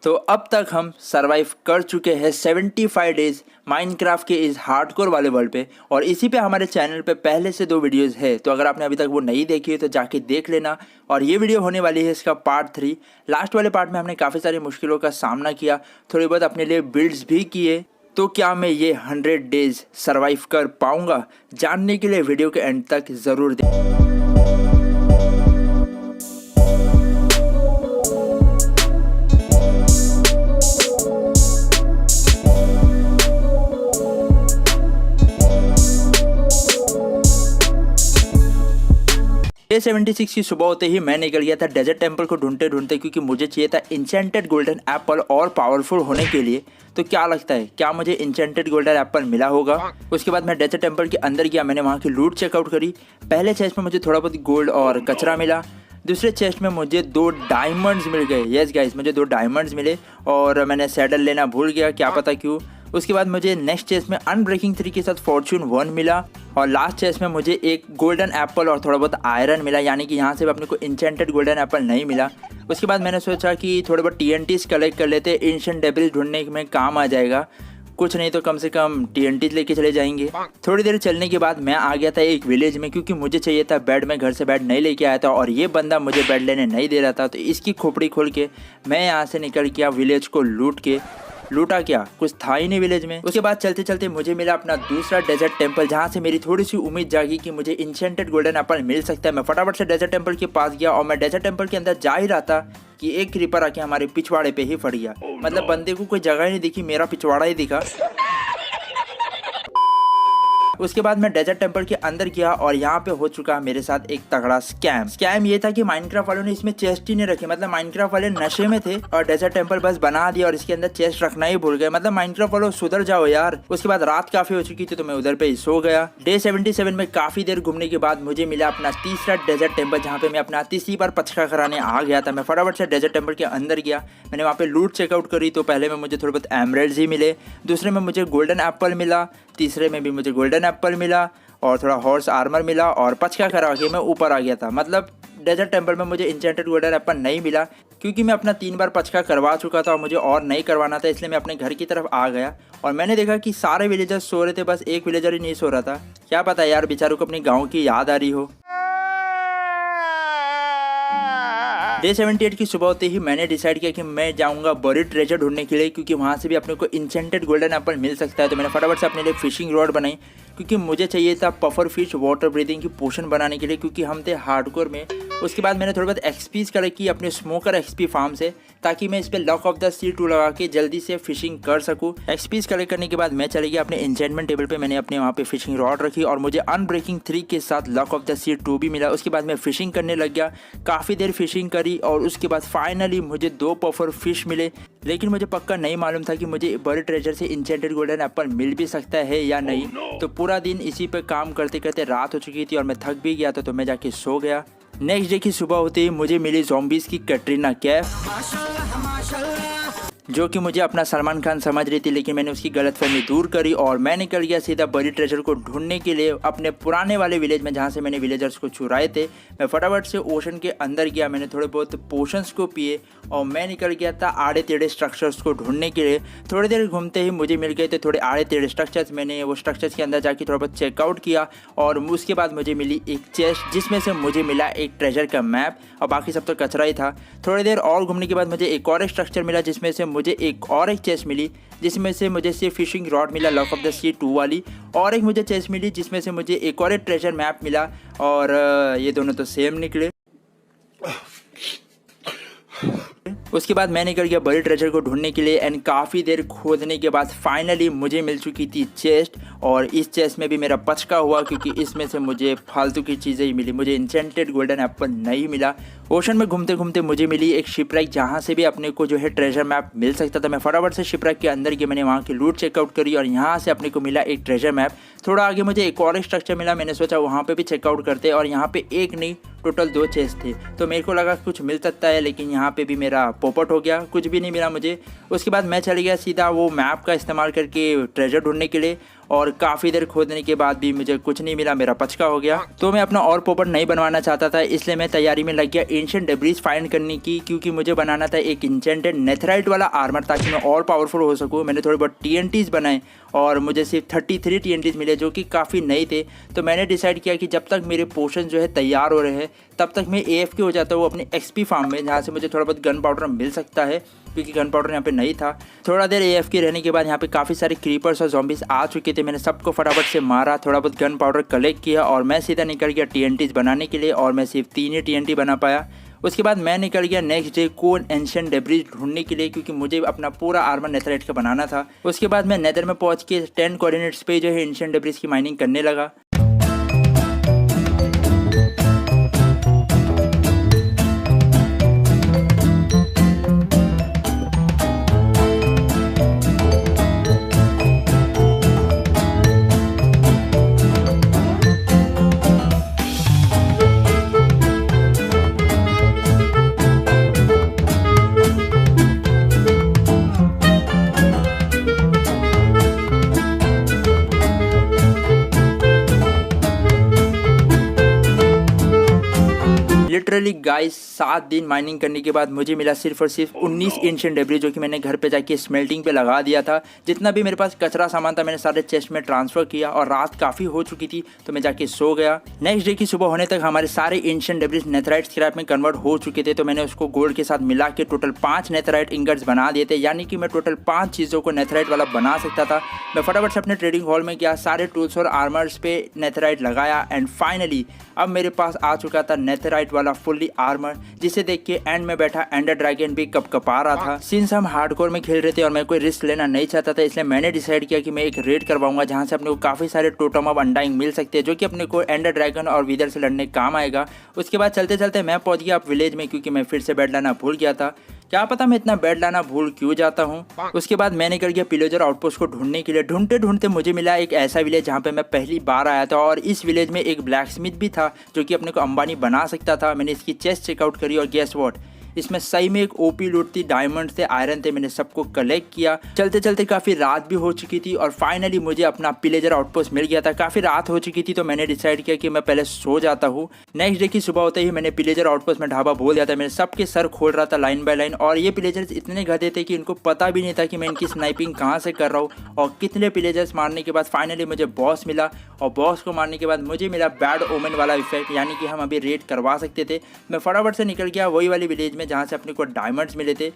तो अब तक हम सरवाइव कर चुके हैं 75 डेज माइनक्राफ्ट के इस हार्डकोर वाले वर्ल्ड पे, और इसी पे हमारे चैनल पे पहले से 2 वीडियोस है। तो अगर आपने अभी तक वो नहीं देखी है तो जाके देख लेना। और ये वीडियो होने वाली है इसका पार्ट 3। लास्ट वाले पार्ट में हमने काफ़ी सारी मुश्किलों का सामना किया, थोड़ी बहुत अपने लिए बिल्ड्स भी किए। तो क्या मैं ये 100 डेज सर्वाइव कर पाऊँगा, जानने के लिए वीडियो के एंड तक ज़रूर दें। डे 76 की सुबह होते ही मैं निकल गया था डेजर्ट टेम्पल को ढूंढते ढूंढते, क्योंकि मुझे चाहिए था इंचेंटेड गोल्डन एप्पल और पावरफुल होने के लिए। तो क्या लगता है, क्या मुझे इंचेंटेड गोल्डन एप्पल मिला होगा? उसके बाद मैं डेजर्ट टेम्पल के अंदर गया, मैंने वहाँ की लूट चेकआउट करी। पहले चेस्ट में मुझे थोड़ा बहुत गोल्ड और कचरा मिला। दूसरे चेस्ट में मुझे 2 डायमंड्स मिल गए। यस गाइस, मुझे 2 डायमंड्स मिले और मैंने सैडल लेना भूल गया, क्या पता क्यों। उसके बाद मुझे नेक्स्ट चेस्ट में अनब्रेकिंग 3 के साथ फॉर्च्यून 1 मिला, और लास्ट चेस्ट में मुझे एक गोल्डन एप्पल और थोड़ा बहुत आयरन मिला, यानी कि यहाँ से भी अपने को इंचेंटेड गोल्डन एप्पल नहीं मिला। उसके बाद मैंने सोचा कि थोड़े बहुत TNTs कलेक्ट कर लेते, एंशिएंट डेब्रिस ढूंढने में काम आ जाएगा, कुछ नहीं तो कम से कम TNTs लेके चले जाएंगे। थोड़ी देर चलने के बाद मैं आ गया था एक विलेज में, क्योंकि मुझे चाहिए था बेड। मैं घर से बेड नहीं लेके आया था और ये बंदा मुझे बेड लेने नहीं दे रहा था, तो इसकी खोपड़ी खोल के मैं यहाँ से निकल गया विलेज को लूट के। लूटा क्या, कुछ था ही नहीं विलेज में। उसके बाद चलते चलते मुझे मिला अपना दूसरा डेजर्ट टेम्पल, जहाँ से मेरी थोड़ी सी उम्मीद जागी कि मुझे इंचेंटेड गोल्डन एप्पल मिल सकता है। मैं फटाफट से डेजर्ट टेम्पल के पास गया और मैं डेजर्ट टेम्पल के अंदर जा ही रहा था कि एक क्रीपर आके हमारे पिछवाड़े पे ही फट गया। मतलब बंदे को कोई जगह ही नहीं दिखी, मेरा पिछवाड़ा ही दिखा। उसके बाद मैं डेजर्ट टेम्पल के अंदर गया और यहाँ पे हो चुका मेरे साथ एक तगड़ा स्कैम ये था कि माइनक्राफ्ट वालों ने इसमें चेस्ट ही नहीं रखे। मतलब माइनक्राफ्ट वाले नशे में थे और डेजर्ट टेम्पल बस बना दिया और इसके अंदर चेस्ट रखना ही भूल गए। मतलब माइनक्राफ्ट वालों सुधर जाओ यार। उसके बाद रात काफी हो चुकी थी तो मैं उधर पे ही सो गया। डे 77 में काफी देर घूमने के बाद मुझे मिला अपना तीसरा डेजर्ट टेम्पल, जहाँ पे मैं अपना तीसरी बार पचका कराने आ गया था। मैं फटाफट से डेजर्ट टेम्पल के अंदर गया, मैंने वहाँ पे लूट चेकआउट करी। तो पहले में मुझे थोड़े बहुत एमराल्ड्स ही मिले, दूसरे में मुझे गोल्डन एप्पल मिला, तीसरे में भी मुझे गोल्डन एप्पल मिला और थोड़ा हॉर्स आर्मर मिला, और पचका करा के मैं ऊपर आ गया था। मतलब डेजर्ट टेम्पल में मुझे इंचेंटेड गोल्डन एप्पल नहीं मिला, क्योंकि मैं अपना 3 बार पचका करवा चुका था और मुझे और नहीं करवाना था, इसलिए मैं अपने घर की तरफ आ गया। और मैंने देखा कि सारे विलेजर्स सो रहे थे, बस एक विलेजर ही नहीं सो रहा था। क्या पता यार, बेचारों को अपनी गाँव की याद आ रही हो। डे 78 की सुबह होते ही मैंने डिसाइड किया कि मैं जाऊंगा बरीड ट्रेजर ढूंढने के लिए, क्योंकि वहाँ से भी अपने को इंचेंटेड गोल्डन एप्पल मिल सकता है। तो मैंने फटाफट से अपने लिए फिशिंग रॉड बनाई, क्योंकि मुझे चाहिए था पफर फिश वाटर ब्रीदिंग की पोशन बनाने के लिए, क्योंकि हम थे हार्डकोर में। उसके बाद मैंने थोड़ी बहुत एक्सपीज कलेक्ट की अपने स्मोकर एक्सपी फार्म से, ताकि मैं इस पर लॉक ऑफ द सी 2 लगा के जल्दी से फिशिंग कर सकूँ। एक्सपीज कलेक्ट करने के बाद मैं चले गया अपने एन्चेंटमेंट टेबल पे, मैंने अपने वहाँ पे फिशिंग रॉड रखी और मुझे अनब्रेकिंग 3 के साथ लॉक ऑफ द सी 2 भी मिला। उसके बाद मैं फिशिंग करने लग गया, काफ़ी देर फिशिंग करी और उसके बाद फाइनली मुझे 2 पफर फिश मिले। लेकिन मुझे पक्का नहीं मालूम था कि मुझे बड़े ट्रेजर से इंचेंटेड गोल्डन एप्पल मिल भी सकता है या नहीं। तो पूरा दिन इसी पे काम करते करते रात हो चुकी थी और मैं थक भी गया था, तो मैं जाके सो गया। नेक्स्ट डे की सुबह होते ही मुझे मिली ज़ॉम्बीज़ की कैटरीना कैफ, जो कि मुझे अपना सलमान खान समझ रही थी, लेकिन मैंने उसकी गलतफहमी दूर करी और मैं निकल गया सीधा बड़ी ट्रेजर को ढूंढने के लिए अपने पुराने वाले विलेज में, जहाँ से मैंने विलेजर्स को चुराए थे। मैं फटाफट से ओशन के अंदर गया, मैंने थोड़े बहुत पोशंस को पिए और मैं निकल गया था आड़े टेढ़े स्ट्रक्चर्स को ढूंढने के लिए। थोड़ी देर घूमते ही मुझे मिल गए थे थोड़े आड़े टेढ़े स्ट्रक्चर्स। मैंने वो स्ट्रक्चर्स के अंदर जाके थोड़ा बहुत चेकआउट किया और उसके बाद मुझे मिली एक चेस्ट, जिसमें से मुझे मिला एक ट्रेजर का मैप और बाकी सब तो कचरा ही था। थोड़ी देर और घूमने के बाद मुझे एक और स्ट्रक्चर मिला, जिसमें से मुझे एक और चेस्ट मिली, जिसमें से मुझे सिर्फ फिशिंग रॉड मिला लॉक ऑफ द सी 2 वाली, और एक मुझे चेस्ट मिली जिसमें से मुझे एक और ट्रेजर मैप मिला, और ये दोनों तो सेम निकले। उसके बाद मैं निकल गया बड़े ट्रेजर को ढूंढने के लिए एंड काफ़ी देर खोदने के बाद फाइनली मुझे मिल चुकी थी चेस्ट। और इस चेस्ट में भी मेरा पचका हुआ, क्योंकि इसमें से मुझे फालतू की चीज़ें ही मिली, मुझे इंचेंटेड गोल्डन एप्पल नहीं मिला। ओशन में घूमते घूमते मुझे मिली एक शिपरैक, जहाँ से भी अपने को जो है ट्रेजर मैप मिल सकता था। मैं फटाफट से शिपरैक के अंदर गया, मैंने वहाँ की लूट चेकआउट करी और यहाँ से अपने को मिला एक ट्रेजर मैप। थोड़ा आगे मुझे एक और स्ट्रक्चर मिला, मैंने सोचा वहाँ पे भी चेकआउट करते, और यहाँ पे एक नहीं टोटल 2 चेस्ट थे। तो मेरे को लगा कुछ मिल सकता है, लेकिन यहाँ पे भी मेरा पोपट हो गया, कुछ भी नहीं मिला मुझे। उसके बाद मैं चले गया सीधा वो मैप का इस्तेमाल करके ट्रेजर ढूंढने के लिए, और काफ़ी देर खोदने के बाद भी मुझे कुछ नहीं मिला, मेरा पचका हो गया। तो मैं अपना और पोपट नहीं बनवाना चाहता था, इसलिए मैं तैयारी में लग गया एंशिएंट डेब्रीज फाइंड करने की, क्योंकि मुझे बनाना था एक इंचेंटेड नेथराइट वाला आर्मर ताकि मैं और पावरफुल हो सकूँ। मैंने थोड़े बहुत TNTs बनाए और मुझे सिर्फ 33 TNTs मिले जो कि काफ़ी नए थे। तो मैंने डिसाइड किया कि जब तक मेरे पोशन जो है तैयार हो रहे हैं तब तक मैं AFK हो जाता हूँ अपने XP फार्म में, जहाँ से मुझे थोड़ा बहुत गन पाउडर मिल सकता है, क्योंकि गन पाउडर यहाँ पे नहीं था। थोड़ा देर AFK रहने के बाद यहाँ पे काफ़ी सारे क्रीपर्स और zombies आ चुके थे। मैंने सबको फटाफट से मारा, थोड़ा बहुत गन पाउडर कलेक्ट किया और मैं सीधा निकल गया TNTs बनाने के लिए, और मैं सिर्फ 3 ही TNT बना पाया। उसके बाद मैं निकल गया नेक्स्ट डे कोन एंशिएंट डेब्रीज ढूंढने के लिए, क्योंकि मुझे अपना पूरा आर्मर नेथराइट का बनाना था। उसके बाद मैं नेदर में पहुंच के 10 कोऑर्डिनेट्स पे जो है एंशिएंट डेब्रीज की माइनिंग करने लगा। लिटरली गाइस 7 दिन माइनिंग करने के बाद मुझे मिला सिर्फ और सिर्फ 19 एंशिएंट डेब्रीज, जो कि मैंने घर पे जाके स्मेल्टिंग पे लगा दिया था। जितना भी मेरे पास कचरा सामान था मैंने सारे चेस्ट में ट्रांसफर किया, और रात काफ़ी हो चुकी थी तो मैं जाके सो गया। नेक्स्ट डे की सुबह होने तक हमारे सारे एंशिएंट डेब्रीज नेथराइट स्क्रैप में कन्वर्ट हो चुके थे। तो मैंने उसको गोल्ड के साथ मिला के टोटल 5 नेथराइट इंगट्स बना दिए थे, यानी कि मैं टोटल 5 चीज़ों को नेथराइट वाला बना सकता था। मैं फटाफट से अपने ट्रेडिंग हॉल में गया, सारे टूल्स और आर्मर्स पे नेथराइट लगाया, एंड फाइनली अब मेरे पास आ चुका था नेथराइट वाला फुल्ली आर्मर, जिसे देख के एंड में बैठा एंडर ड्रैगन भी कपकपा रहा था। सिंस हम हार्डकोर में खेल रहे थे और मैं कोई रिस्क लेना नहीं चाहता था, इसलिए मैंने डिसाइड किया कि मैं एक रेड करवाऊंगा जहां से अपने को काफ़ी सारे टोटम ऑफ अनडाइंग मिल सकते हैं, जो कि अपने को एंडर ड्रैगन और विदर से लड़ने काम आएगा। उसके बाद चलते चलते मैं पहुंच गया अब विलेज में, क्योंकि मैं फिर से बेड लाना भूल गया था। क्या पता मैं इतना बेड लाना भूल क्यों जाता हूँ। उसके बाद मैं निकल गया पिलेजर आउटपोस्ट को ढूंढने के लिए। ढूंढते ढूंढते मुझे मिला एक ऐसा विलेज जहाँ पे मैं पहली बार आया था, और इस विलेज में एक ब्लैक स्मिथ भी था जो कि अपने को अंबानी बना सकता था। मैंने इसकी चेस्ट चेकआउट करी और गेस व्हाट, इसमें सही में एक ओपी लूट थी, डायमंड थे, आयरन थे। मैंने सबको कलेक्ट किया। चलते चलते काफ़ी रात भी हो चुकी थी और फाइनली मुझे अपना पिलेजर आउटपोस्ट मिल गया था। काफ़ी रात हो चुकी थी तो मैंने डिसाइड किया कि मैं पहले सो जाता हूँ। नेक्स्ट डे की सुबह होते ही मैंने पिलेजर आउटपोस्ट में ढाबा बोल दिया था। मैंने सबके सर खोल रहा था लाइन बाय लाइन, और ये पिलेजर्स इतने गधे थे कि इनको पता भी नहीं था कि मैं इनकी स्नाइपिंग कहाँ से कर रहा हूँ। और कितने पिलेजर्स मारने के बाद फाइनली मुझे बॉस मिला, और बॉस को मारने के बाद मुझे मिला बैड ओमेन वाला इफेक्ट, यानी कि हम अभी रेड करवा सकते थे। मैं फटाफट से निकल गया वही वाली विलेज में जहाँ से अपने को डायमंड्स मिले थे।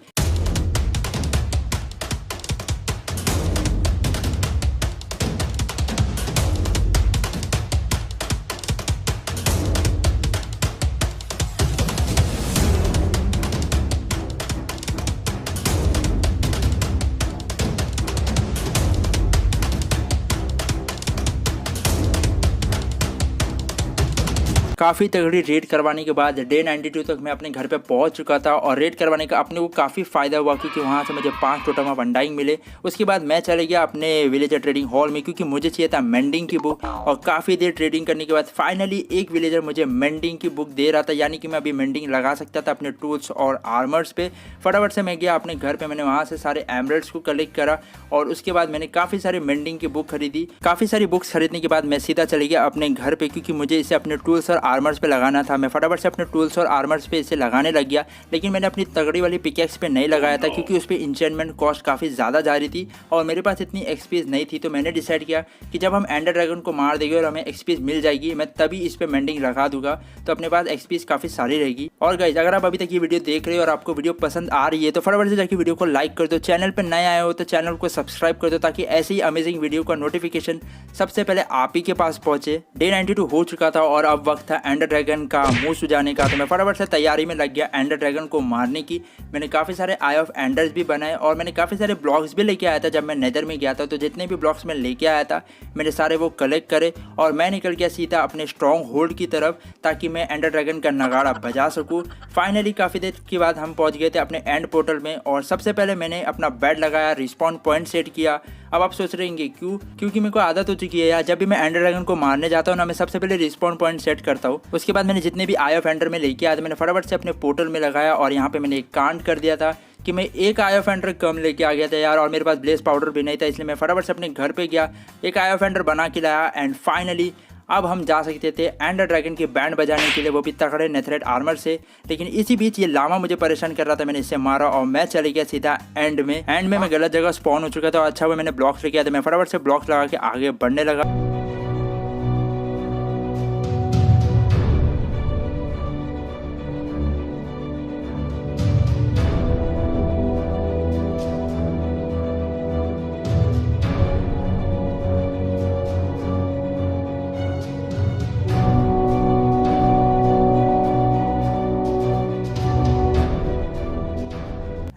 काफ़ी तगड़ी रेड करवाने के बाद डे 92 तक मैं अपने घर पे पहुंच चुका था, और रेड करवाने का अपने को काफ़ी फ़ायदा हुआ क्योंकि वहां से मुझे 5 टोटम ऑफ अनडाइंग मिले। उसके बाद मैं चले गया अपने विलेजर ट्रेडिंग हॉल में, क्योंकि मुझे चाहिए था मेंडिंग की बुक। और काफ़ी देर ट्रेडिंग करने के बाद फाइनली एक विलेजर मुझे मेंडिंग की बुक दे रहा था, यानी कि मैं अभी मेंडिंग लगा सकता था अपने टूल्स और आर्मर्स पे। फटाफट से मैं गया अपने घर पर, मैंने वहाँ से सारे एमरल्ड्स को कलेक्ट करा, और उसके बाद मैंने काफ़ी सारे मेंडिंग की बुक खरीदी। काफ़ी सारी बुक्स खरीदने के बाद मैं सीधा चले गया अपने घर पर, क्योंकि मुझे इसे अपने टूल्स और आर्मर्स पर लगाना था। मैं फटाफट से अपने टूल्स और आर्मर्स पे इसे लगाने लग गया, लेकिन मैंने अपनी तगड़ी वाली पिकेक्स पे नहीं लगाया था क्योंकि उस पर इंचेंटमेंट कॉस्ट काफ़ी ज़्यादा जा रही थी और मेरे पास इतनी एक्सपीज नहीं थी। तो मैंने डिसाइड किया कि जब हम एंडर ड्रैगन को मार देंगे और हमें एक्सपीज मिल जाएगी, मैं तभी इस पर मेंडिंग लगा दूंगा, तो अपने पास एक्सपीज काफ़ी सारी रहेगी। और गाइस, अगर आप अभी तक ये वीडियो देख रहे हो और आपको वीडियो पसंद आ रही है तो फटाफट से जाकर वीडियो को लाइक कर दो। चैनल पर नए आए हो तो चैनल को सब्सक्राइब कर दो, ताकि ऐसी अमेजिंग वीडियो का नोटिफिकेशन सबसे पहले आप ही के पास पहुंचे। डे 92 हो चुका था और अब वक्त था एंडर ड्रैगन का मुंह सुजाने का। तो मैं फटाफट से तैयारी में लग गया एंडर ड्रैगन को मारने की। मैंने काफ़ी सारे आई ऑफ एंडर्स भी बनाए और मैंने काफ़ी सारे ब्लॉक्स भी लेके आया था जब मैं नेदर में गया था। तो जितने भी ब्लॉक्स मैं लेके आया था मैंने सारे वो कलेक्ट करे और मैं निकल गया सीधा अपने स्ट्रॉन्ग होल्ड की तरफ, ताकि मैं एंडर ड्रैगन का नगाड़ा बजा सकूँ। फाइनली काफ़ी देर के बाद हम पहुँच गए थे अपने एंड पोर्टल में, और सबसे पहले मैंने अपना बेड लगाया, रिस्पॉन पॉइंट सेट किया। अब आप सोच रहे हैं क्यों? क्योंकि मेरे को आदत हो चुकी है यार, जब भी मैं एंडर ड्रैगन को मारने जाता हूँ ना, मैं सबसे पहले रिस्पॉन पॉइंट सेट करता हूँ। उसके बाद मैंने जितने भी आई ऑफ एंडर में लेके आया था मैंने फटाफट से अपने पोर्टल में लगाया, और यहाँ पे मैंने एक कांड कर दिया था कि मैं एक आई ऑफ एंडर कम लेके आ गया था यार, और मेरे पास ब्लेस पाउडर भी नहीं था, इसलिए मैं फटाफट से अपने घर पे गया, एक आई ऑफ एंडर बना के लाया, एंड फाइनली अब हम जा सकते थे एंडर ड्रैगन की बैंड बजाने के लिए, वो भी तगड़े नेथरेट आर्मर से। लेकिन इसी बीच ये लामा मुझे परेशान कर रहा था, मैंने इसे मारा और मैं चले गया सीधा एंड में मैं गलत जगह स्पॉन हो चुका था। अच्छा वो मैंने ब्लॉक्स लेके आया था, मैं फटाफट से ब्लॉक्स लगा के आगे बढ़ने लगा।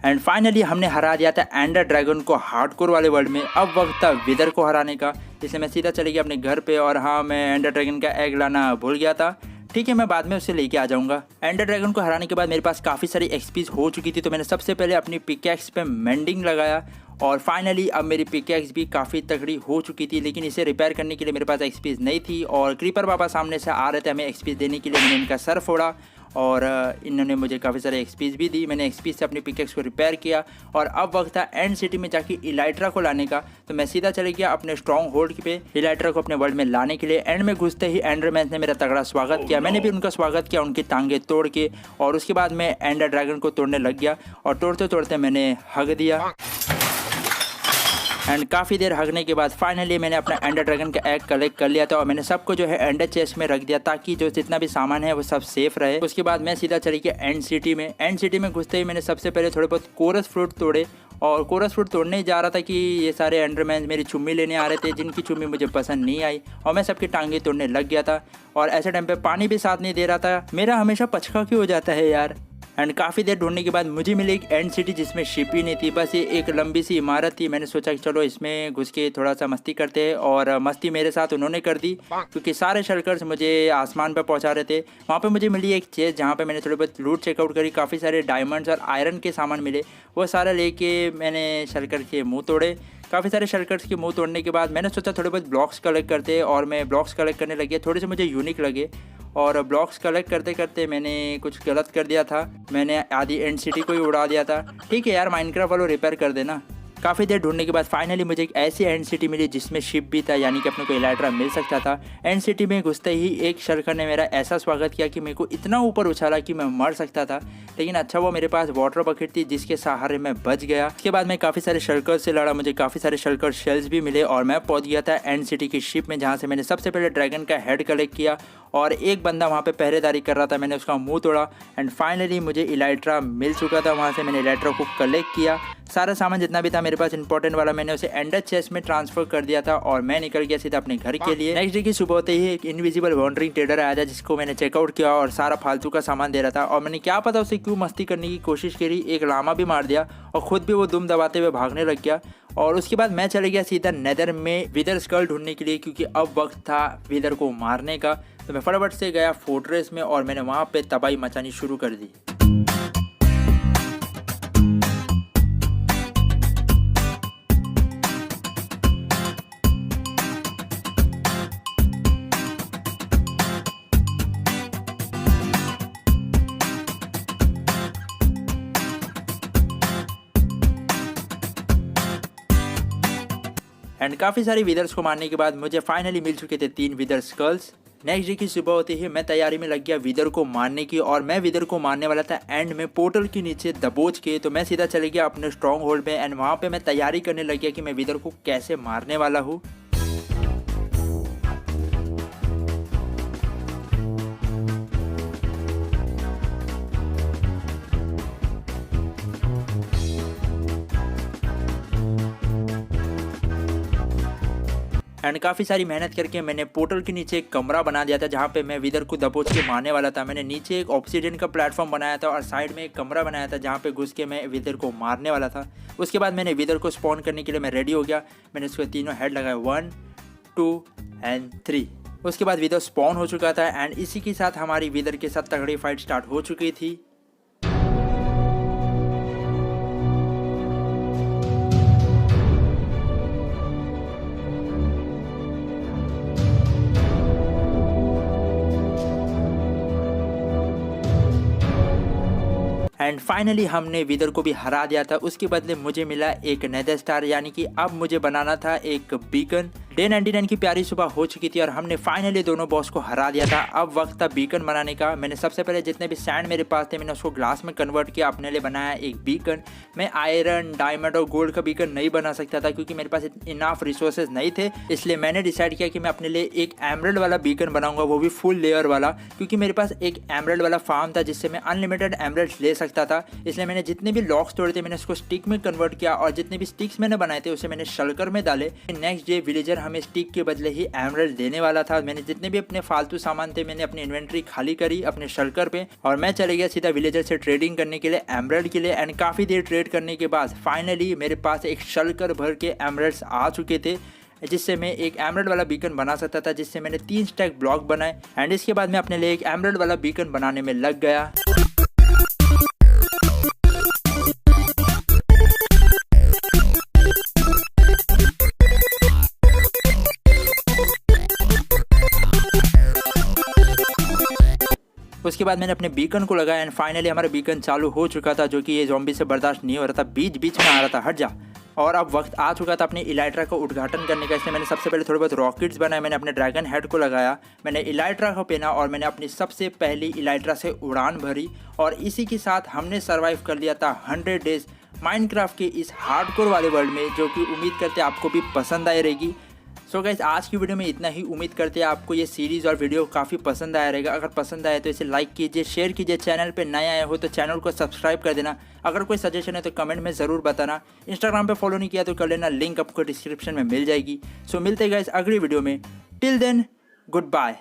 एंड फाइनली हमने हरा दिया था एंडर ड्रैगन को हार्डकोर वाले वर्ल्ड में। अब वक्त था विदर को हराने का, इसलिए मैं सीधा चले गया अपने घर पे। और हाँ, मैं एंडर ड्रैगन का एग लाना भूल गया था। ठीक है, मैं बाद में उसे लेके आ जाऊंगा। एंडर ड्रैगन को हराने के बाद मेरे पास काफ़ी सारी एक्सपीज हो चुकी थी, तो मैंने सबसे पहले अपनी पिकैक्स पे मेंडिंग लगाया। और फाइनली अब मेरी पिकैक्स भी काफ़ी तगड़ी हो चुकी थी, लेकिन इसे रिपेयर करने के लिए मेरे पास एक्सपीज नहीं थी। और क्रीपर बाबा सामने से आ रहे थे हमें एक्सपीज देने के लिए। मैंने इनका सर फोड़ा और इन्होंने मुझे काफ़ी सारे एक्सपीज भी दी। मैंने एक्सपीज से अपनी पिकैक्स को रिपेयर किया और अब वक्त था एंड सिटी में जाके इलाइट्रा को लाने का। तो मैं सीधा चले गया अपने स्ट्रॉन्ग होल्ड पे इलाइट्रा को अपने वर्ल्ड में लाने के लिए। एंड में घुसते ही एंडरमैन ने मेरा तगड़ा स्वागत किया, मैंने भी उनका स्वागत किया उनकी टांगे तोड़ के। और उसके बाद मैं एंडर ड्रैगन को तोड़ने लग गया और तोड़ते तोड़ते मैंने हग दिया। एंड काफ़ी देर हगने के बाद फाइनली मैंने अपना एंडर ड्रैगन का एग कलेक्ट कर लिया था और मैंने सबको जो है एंडर चेस्ट में रख दिया, ताकि जो जितना भी सामान है वो सब सेफ रहे। उसके बाद मैं सीधा चली गया एंड सिटी में। एंड सिटी में घुसते ही मैंने सबसे पहले थोड़े बहुत कोरस फ्रूट तोड़े और कोरस फ्रूट तोड़ने ही जा रहा था कि ये सारे एंडरमैन मेरी चुम्मी लेने आ रहे थे, जिनकी चुम्मी मुझे पसंद नहीं आई और मैं सबकी टांगे तोड़ने लग गया था। और ऐसे टाइम पे पानी भी साथ नहीं दे रहा था। मेरा हमेशा पचका क्यों हो जाता है यार। एंड काफ़ी देर ढूंढने के बाद मुझे मिली एक एंड सिटी जिसमें शिप ही नहीं थी, बस ये एक लंबी सी इमारत थी। मैंने सोचा कि चलो इसमें घुस के थोड़ा सा मस्ती करते हैं, और मस्ती मेरे साथ उन्होंने कर दी क्योंकि सारे शर्कर्स मुझे आसमान पर पहुंचा रहे थे। वहाँ पे मुझे मिली एक चेस्ट जहाँ पे मैंने थोड़ी बहुत लूट चेकआउट करी, काफ़ी सारे डायमंड्स और आयरन के सामान मिले। वो सारा लेके मैंने शर्कर के मुँह तोड़े। काफ़ी सारे शर्कर्स के मुँह तोड़ने के बाद मैंने सोचा थोड़े बहुत ब्लॉक्स कलेक्ट करते और मैं ब्लॉक्स कलेक्ट करने लगे। थोड़े से मुझे यूनिक लगे और ब्लॉक्स कलेक्ट करते करते मैंने कुछ गलत कर दिया था, मैंने आधी एंड सिटी को ही उड़ा दिया था। ठीक है यार, माइनक्राफ्ट वालों रिपेयर कर देना। काफ़ी देर ढूंढने के बाद फाइनली मुझे एक ऐसी एंड सिटी मिली जिसमें शिप भी था, यानी कि अपने को इलाइट्रा मिल सकता था। एंड सिटी में घुसते ही एक शर्कर ने मेरा ऐसा स्वागत किया कि मेरे को इतना ऊपर उछाला कि मैं मर सकता था, लेकिन अच्छा वो मेरे पास वाटर बकेट थी जिसके सहारे मैं बच गया। उसके बाद मैं काफ़ी सारे शर्कर से लड़ा, मुझे काफ़ी सारे शर्कर शेल्स भी मिले और मैं पहुंच गया था एंड सिटी की शिप में, जहाँ से मैंने सबसे पहले ड्रैगन का हेड कलेक्ट किया और एक बंदा वहाँ पे पहरेदारी कर रहा था, मैंने उसका मुंह तोड़ा। एंड फाइनली मुझे इलाइट्रा मिल चुका था, वहाँ से मैंने इलाइट्रा को कलेक्ट किया। सारा सामान जितना भी था मेरे पास इंपॉर्टेंट वाला, मैंने उसे एंडर चेस्ट में ट्रांसफर कर दिया था और मैं निकल गया सीधा अपने घर के लिए। नेक्स्ट डे की सुबह होते ही एक इनविजिबल वॉन्डरिंग ट्रेडर आया था जिसको मैंने चेकआउट किया और सारा फालतू का सामान दे रहा था। और मैंने क्या पता उसे क्यों मस्ती करने की कोशिश करी, एक लामा भी मार दिया और खुद भी वो दुम दबाते हुए भागने लग गया। और उसके बाद मैं चले गया सीधा नेदर में विदर स्कल ढूंढने के लिए, क्योंकि अब वक्त था विदर को मारने का। तो मैं फटाफट से गया फोर्ट्रेस में और मैंने वहाँ पे तबाही मचानी शुरू कर दी। एंड काफ़ी सारे विदर्स को मारने के बाद मुझे फाइनली मिल चुके थे 3 विदर स्कल्स। नेक्स्ट डे की सुबह होते ही मैं तैयारी में लग गया विदर को मारने की, और मैं विदर को मारने वाला था एंड में पोर्टल के नीचे दबोच के। तो मैं सीधा चले गया अपने स्ट्रॉन्ग होल्ड में एंड वहाँ पे मैं तैयारी करने लग गया कि मैं विदर को कैसे मारने वाला हूँ। एंड काफ़ी सारी मेहनत करके मैंने पोर्टल के नीचे एक कमरा बना दिया था जहाँ पे मैं विदर को दबोच के मारने वाला था। मैंने नीचे एक ऑब्सीडियन का प्लेटफॉर्म बनाया था और साइड में एक कमरा बनाया था जहाँ पे घुस के मैं विदर को मारने वाला था। उसके बाद मैंने विदर को स्पॉन करने के लिए मैं रेडी हो गया। मैंने उसको तीनों हेड लगाए 1 2 एंड 3। उसके बाद विदर स्पॉन हो चुका था एंड इसी के साथ हमारी विदर के साथ तगड़ी फाइट स्टार्ट हो चुकी थी। एंड फाइनली हमने विदर को भी हरा दिया था। उसके बदले मुझे मिला एक नेदर स्टार, यानी कि अब मुझे बनाना था एक बीकन डे 99 की प्यारी सुबह हो चुकी थी और हमने फाइनली दोनों बॉस को हरा दिया था। अब वक्त था बीकन बनाने का। मैंने सबसे पहले जितने भी सैंड मेरे पास थे मैंने उसको ग्लास में कन्वर्ट किया, अपने लिए बनाया एक बीकन। मैं आयरन, डायमंड और गोल्ड का बीकन नहीं बना सकता था क्योंकि मेरे पास इनाफ रिसोर्सेज नहीं थे, इसलिए मैंने डिसाइड किया कि मैं अपने लिए एक एमरल्ड वाला बीकन बनाऊंगा, वो भी फुल लेयर वाला, क्योंकि मेरे पास एक एमरल्ड वाला फार्म था जिससे मैं अनलिमिटेड एमरल्ड्स ले सकता था। इसलिए मैंने जितने भी लॉक्स तोड़े थे मैंने उसको स्टिक में कन्वर्ट किया और जितने भी स्टिक्स मैंने बनाए थे उसे मैंने शल्कर में डाले। नेक्स्ट डे विलेजर हमें स्टिक के बदले ही एमरल्ड देने वाला था। मैंने जितने भी अपने फालतू सामान थे मैंने अपनी इन्वेंट्री खाली करी अपने शल्कर पे और मैं चले गया सीधा विलेजर से ट्रेडिंग करने के लिए एमरल्ड के लिए। एंड काफ़ी देर ट्रेड करने के बाद फाइनली मेरे पास एक शल्कर भर के एमरल्ड्स आ चुके थे जिससे मैं एक एमरल्ड वाला बीकन बना सकता था, जिससे मैंने 3 स्टैक ब्लॉक बनाए। एंड इसके बाद मैं अपने लिए एक एमरल्ड वाला बीकन बनाने में लग गया। उसके बाद मैंने अपने बीकन को लगाया एंड फाइनली हमारा बीकन चालू हो चुका था, जो कि ये ज़ॉम्बी से बर्दाश्त नहीं हो रहा था, बीच बीच में आ रहा था, हट जा। और अब वक्त आ चुका था अपने इलाइट्रा का उद्घाटन करने का, इसलिए मैंने सबसे पहले थोड़े बहुत रॉकेट्स बनाए। मैंने अपने ड्रैगन हेड को लगाया, मैंने इलाइट्रा को पहना और मैंने अपनी सबसे पहली इलाइट्रा से उड़ान भरी और इसी के साथ हमने सर्वाइव कर लिया था 100 डेज माइनक्राफ्ट के इस हार्डकोर वाले वर्ल्ड में, जो कि उम्मीद करते आपको भी पसंद आई रहेगी। सो गाइस आज की वीडियो में इतना ही। उम्मीद करते हैं आपको ये सीरीज़ और वीडियो काफ़ी पसंद आया रहेगा। अगर पसंद आया तो इसे लाइक कीजिए, शेयर कीजिए, चैनल पे नए आए हो तो चैनल को सब्सक्राइब कर देना। अगर कोई सजेशन है तो कमेंट में ज़रूर बताना। इंस्टाग्राम पे फॉलो नहीं किया तो कर लेना, लिंक आपको डिस्क्रिप्शन में मिल जाएगी। सो मिलते हैं गाइस अगली वीडियो में। Till then good bye.